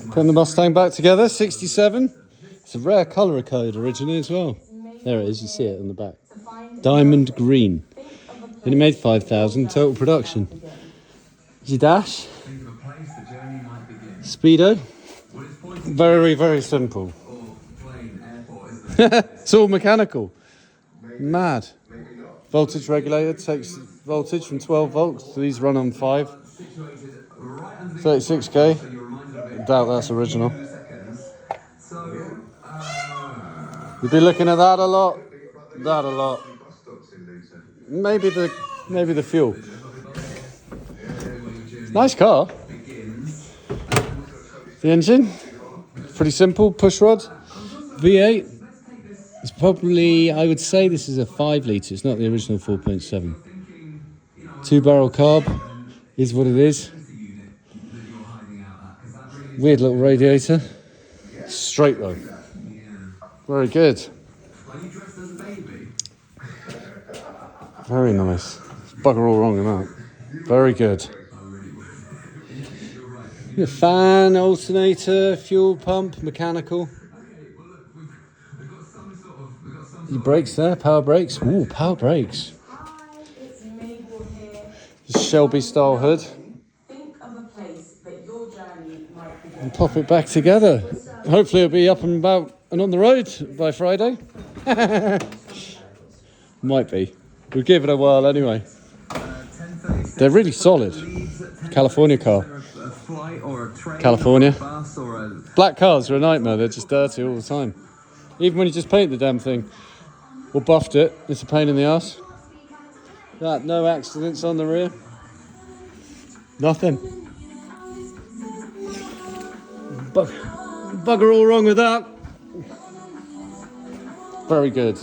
Putting the Mustang back together, 67. It's a rare colour code originally as well. There it is, you see it on the back. Diamond green. Only made 5,000 total production. Your dash. Speedo. Very, very simple. It's all mechanical. Mad. Voltage regulator takes voltage from 12 volts. These run on 5. 36k. Doubt that's original. You'll be looking at that a lot. That a lot. Maybe the fuel. Nice car. The engine, pretty simple. Push rod, V8. It's probably, I would say this is a 5 litre. It's not the original 4.7. 2-barrel carb is what it is. Weird little radiator. Straight though. Very good. Very nice. Bugger all wrong in that. Very good. Your fan, alternator, fuel pump, mechanical. Your brakes there, power brakes. Ooh, power brakes. Shelby style hood. And pop it back together. Hopefully it'll be up and about and on the road by Friday. Might be. We'll give it a whirl anyway. They're really solid. California car. California. Black cars are a nightmare. They're just dirty all the time. Even when you just paint the damn thing or buffed it, it's a pain in the ass. No accidents on the rear. Nothing. Bugger all wrong with that. Very good.